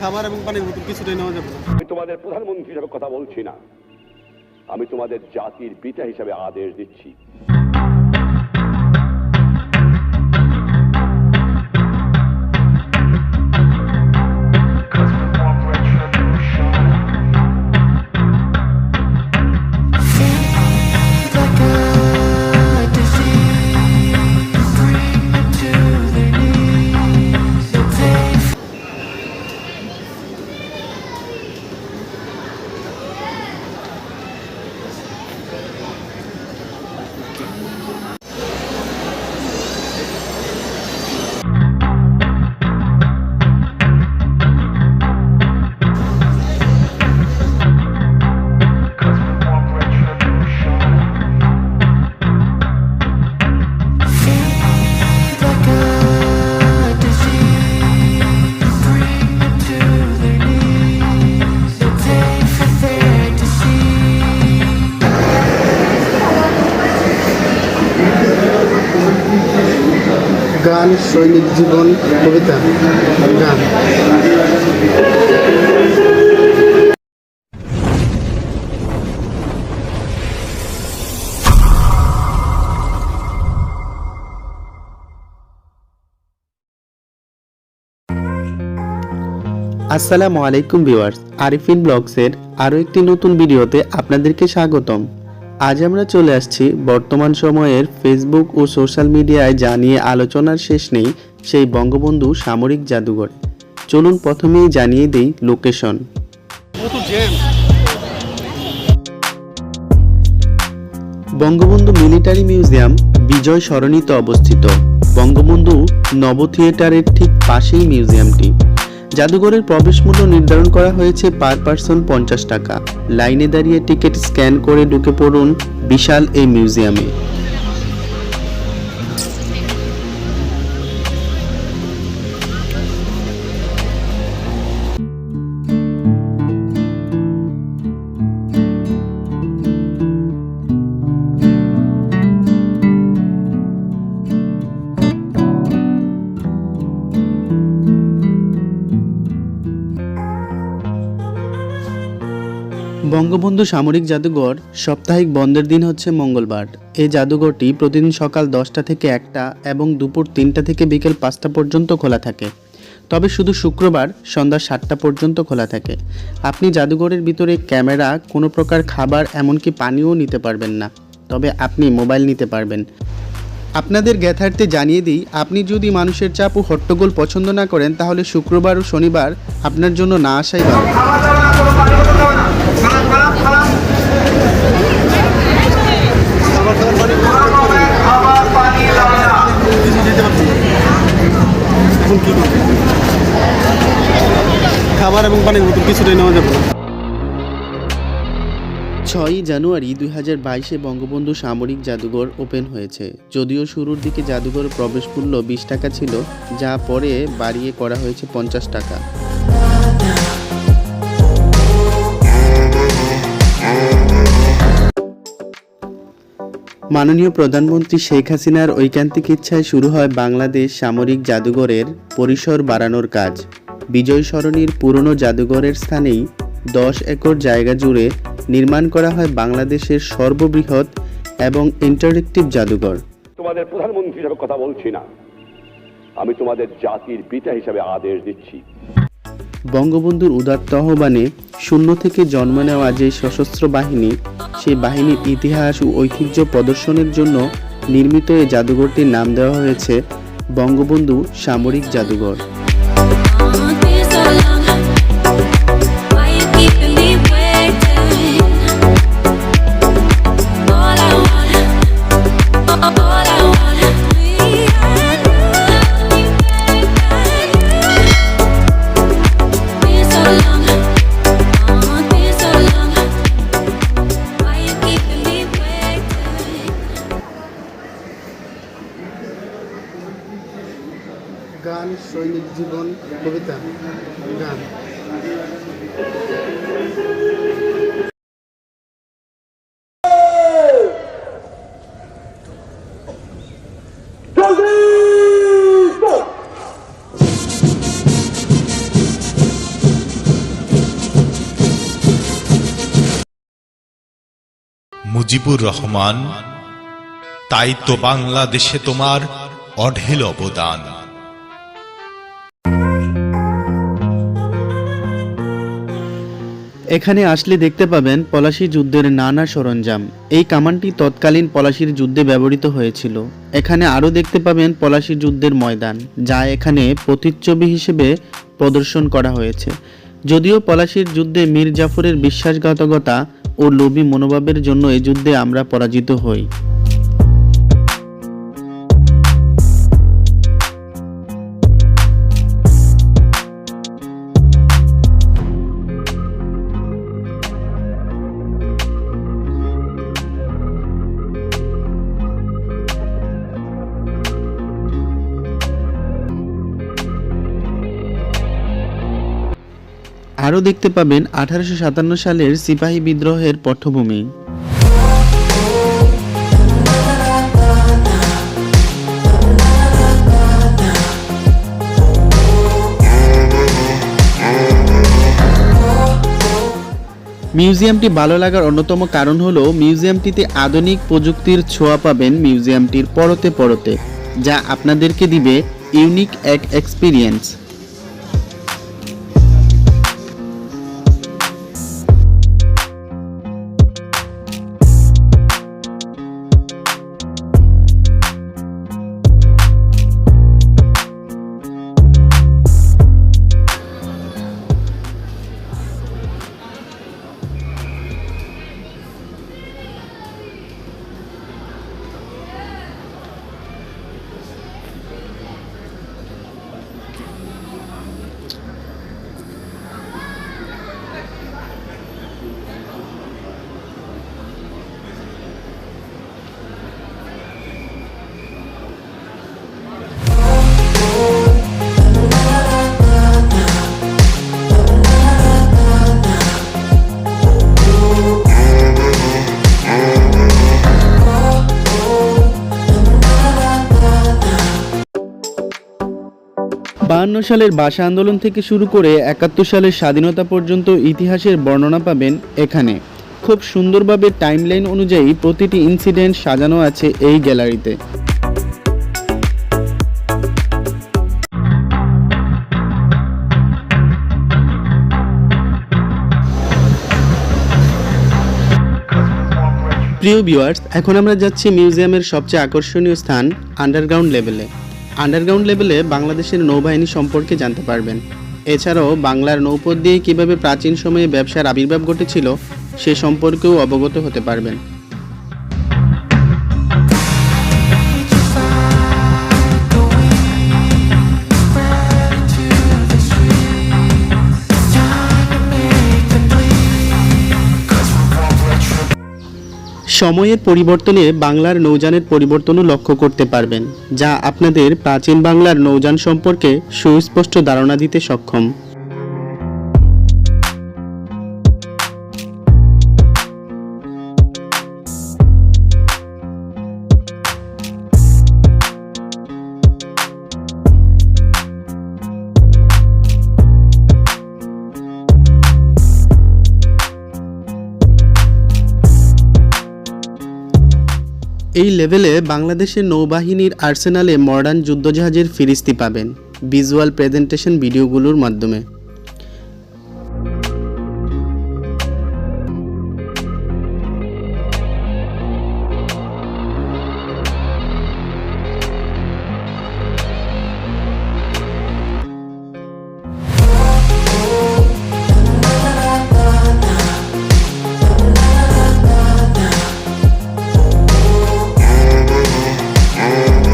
খাবার এবং পানির বোতল কিছুটাই নেওয়া যাবে না। আমি তোমাদের প্রধানমন্ত্রী হিসেবে কথা বলছি না, আমি তোমাদের জাতির পিতা হিসেবে আদেশ দিচ্ছি। গান, সৈনিক জীবন, কবিতা, গান। আসসালামু আলাইকুম ভিউয়ার্স, আরিফিন ব্লগসের আরও একটি নতুন ভিডিওতে আপনাদেরকে স্বাগতম। আজ আমরা চলে আসছি বর্তমান সময়ের ফেসবুক ও সোশ্যাল মিডিয়ায় যা নিয়ে আলোচনার শেষ নেই, সেই বঙ্গবন্ধু সামরিক জাদুঘর। চলুন প্রথমেই জানিয়ে দেই লোকেশন। বঙ্গবন্ধু মিলিটারি মিউজিয়াম বিজয় সরণিতে অবস্থিত। বঙ্গবন্ধু নব থিয়েটারের ঠিক পাশেই মিউজিয়ামটি। জাদুঘরের প্রবেশ মূল্য নির্ধারণ করা হয়েছে পার পার্সন 50 টাকা। লাইনে দাঁড়িয়ে টিকিট স্ক্যান করে ঢুকে পড়ুন বিশাল এই মিউজিয়ামে। বঙ্গবন্ধু সামরিক জাদুঘর সাপ্তাহিক বন্ধের দিন হচ্ছে মঙ্গলবার। এই জাদুঘরটি প্রতিদিন সকাল 10টা থেকে 1টা এবং দুপুর 3টা থেকে বিকেল 5টা পর্যন্ত খোলা থাকে। তবে শুধু শুক্রবার সন্ধ্যা 7টা পর্যন্ত খোলা থাকে। আপনি জাদুঘরের ভিতরে ক্যামেরা, কোনো প্রকার খাবার, এমনকি পানিও নিতে পারবেন না। তবে আপনি মোবাইল নিতে পারবেন। আপনাদের জ্ঞাতার্থে জানিয়ে দিই, আপনি যদি মানুষের চাপ ও হট্টগোল পছন্দ না করেন, তাহলে শুক্রবার ও শনিবার আপনার জন্য না আসাই ভালো। খাবার এবং পানির বোতল কিছুটাই নেওয়া যাবে না। 6 জানুয়ারি 2022-এ বঙ্গবন্ধু সামরিক জাদুঘর ওপেন হয়েছে। যদিও শুরুর দিকে জাদুঘর প্রবেশ মূল্য 20 টাকা ছিল, যা পরে বাড়িয়ে করা হয়েছে 50 টাকা। মাননীয় প্রধানমন্ত্রী শেখ হাসিনার ঐকান্তিক ইচ্ছায় শুরু হয় বাংলাদেশ সামরিক জাদুঘরের পরিসর বাড়ানোর কাজ। বিজয় সরণির পুরনো জাদুঘরের স্থানেই 10 একর জায়গা জুড়ে নির্মাণ করা হয় বাংলাদেশের সর্ববৃহৎ এবং ইন্টারেক্টিভ জাদুঘর। তোমাদের প্রধানমন্ত্রী হিসেবে কথা বলছি না, আমি তোমাদের জাতির পিতা হিসেবে আদেশ দিচ্ছি। বঙ্গবন্ধুর উদাত্ত আহ্বানে শূন্য থেকে জন্ম নেওয়া যে সশস্ত্র বাহিনী, সেই বাহিনীর ইতিহাস ও ঐতিহ্য প্রদর্শনের জন্য নির্মিত এই জাদুঘরটির নাম দেওয়া হয়েছে বঙ্গবন্ধু সামরিক জাদুঘর। গান, সৈনিক জীবন, কবিতা, গান। মুজিবুর রহমান। তাই তো বাংলাদেশে তোমার অঢেল অবদান। এখানে আসলে দেখতে পাবেন পলাশী যুদ্ধের নানা সরঞ্জাম। এই কামানটি তৎকালীন পলাশীর যুদ্ধে ব্যবহৃত হয়েছিল। এখানে আরও দেখতে পাবেন পলাশী যুদ্ধের ময়দান, যা এখানে প্রতিচ্ছবি হিসেবে প্রদর্শন করা হয়েছে। যদিও পলাশীর যুদ্ধে মীর জাফরের বিশ্বাসঘাতকতা ও লোভী মনোভাবের জন্য এই যুদ্ধে আমরা পরাজিত হই। আরও দেখতে পাবেন 1857 সালের সিপাহী বিদ্রোহের পটভূমি। মিউজিয়ামটি ভালো লাগার অন্যতম কারণ হলো মিউজিয়ামটিতে আধুনিক প্রযুক্তির ছোঁয়া পাবেন মিউজিয়ামটির পরতে পরতে, যা আপনাদেরকে দিবে ইউনিক এক এক্সপিরিয়েন্স। সালের ভাষা আন্দোলন থেকে শুরু করে 71 সালের স্বাধীনতা পর্যন্ত ইতিহাসের বর্ণনা পাবেন এখানে। খুব সুন্দরভাবে টাইমলাইন অনুযায়ী প্রতিটি ইনসিডেন্ট সাজানো আছে এই গ্যালারিতে। প্রিয় ভিউয়ার্স, এখন আমরা যাচ্ছি মিউজিয়ামের সবচেয়ে আকর্ষণীয় স্থান আন্ডারগ্রাউন্ড লেভেলে। আন্ডারগ্রাউন্ড লেভেলে বাংলাদেশের নৌবাহিনী সম্পর্কে জানতে পারবেন। এছাড়াও বাংলার নৌপথ দিয়ে কীভাবে প্রাচীন সময়ে ব্যবসার আবির্ভাব ঘটেছিল সে সম্পর্কেও অবগত হতে পারবেন। সময়ের পরিবর্তনে বাংলার নৌযানের পরিবর্তনও লক্ষ্য করতে পারবেন, যা আপনাদের প্রাচীন বাংলার নৌযান সম্পর্কে সুস্পষ্ট ধারণা দিতে সক্ষম। এই লেভেলে বাংলাদেশের নৌবাহিনীর আর্সেনালে মডার্ন যুদ্ধজাহাজের ফিরিস্তি পাবেন ভিজুয়াল প্রেজেন্টেশন ভিডিওগুলোর মাধ্যমে।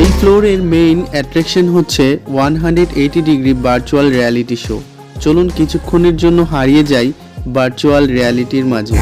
এই ফ্লোরের মেইন অ্যাট্রাকশন হচ্ছে 180 ডিগ্রি ভার্চুয়াল রিয়ালিটি শো। চলুন কিছুক্ষণের জন্য হারিয়ে যাই ভার্চুয়াল রিয়ালিটির মাঝে।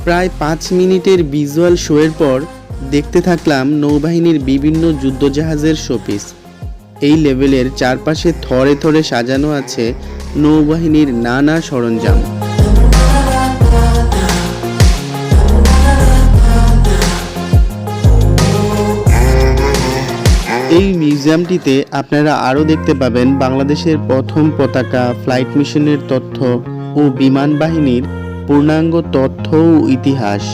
প্রায় 5 মিনিটের ভিজুয়াল শোয়ের পর দেখতে থাকলাম নৌবাহিনীর বিভিন্ন যুদ্ধজাহাজের শোপিস। এই লেভেলের চারপাশে থরে থরে সাজানো আছে নৌবাহিনীর নানা সরঞ্জাম। এই মিউজিয়ামটিতে আপনারা আরও দেখতে পাবেন বাংলাদেশের প্রথম পতাকা, ফ্লাইট মিশনের তথ্য ও বিমান বাহিনীর পূর্ণাঙ্গ তথ্য ও ইতিহাস।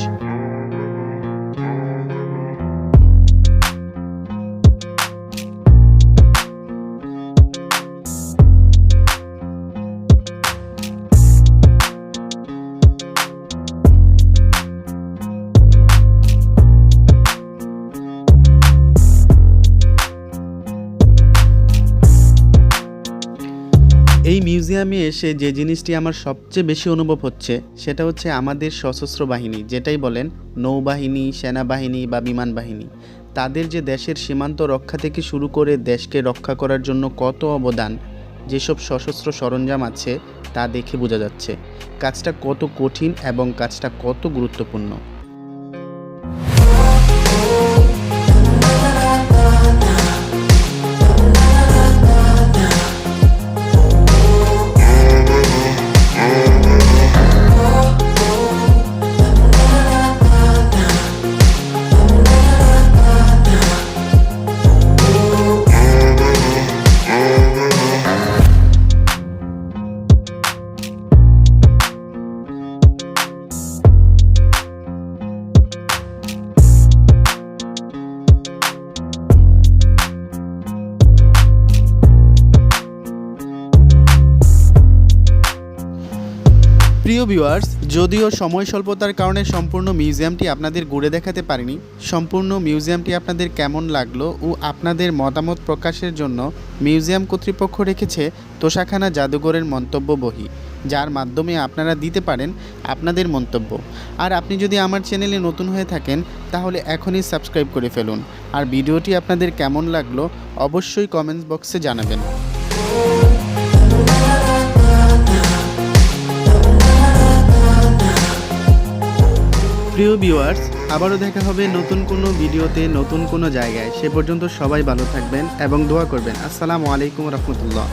এই মিউজিয়ামে এসে যে জিনিসটি আমার সবচেয়ে বেশি অনুভব হচ্ছে সেটা হচ্ছে আমাদের সশস্ত্র বাহিনী, যেটাই বলেন নৌবাহিনী, সেনাবাহিনী বা বিমান বাহিনী, তাদের যে দেশের সীমান্ত রক্ষা থেকে শুরু করে দেশকে রক্ষা করার জন্য কত অবদান, যেসব সশস্ত্র সরঞ্জাম আছে তা দেখে বোঝা যাচ্ছে কাজটা কত কঠিন এবং কাজটা কত গুরুত্বপূর্ণ। প্রিয় ভিউয়ার্স, যদিও সময় স্বল্পতার কারণে সম্পূর্ণ মিউজিয়ামটি আপনাদের ঘুরে দেখাতে পারিনি, সম্পূর্ণ মিউজিয়ামটি আপনাদের কেমন লাগলো ও আপনাদের মতামত প্রকাশের জন্য মিউজিয়াম কর্তৃপক্ষ রেখেছে তোষাখানা জাদুঘরের মন্তব্য বহি, যার মাধ্যমে আপনারা দিতে পারেন আপনাদের মন্তব্য। আর আপনি যদি আমার চ্যানেলে নতুন হয়ে থাকেন তাহলে এখনই সাবস্ক্রাইব করে ফেলুন। আর ভিডিওটি আপনাদের কেমন লাগলো অবশ্যই কমেন্টস বক্সে জানাবেন। প্রিয় ভিউয়ার্স, আবারও দেখা হবে নতুন কোনো ভিডিওতে, নতুন কোনো জায়গায়। সে পর্যন্ত সবাই ভালো থাকবেন এবং দোয়া করবেন। আসসালামু আলাইকুম রহমতুল্লাহ।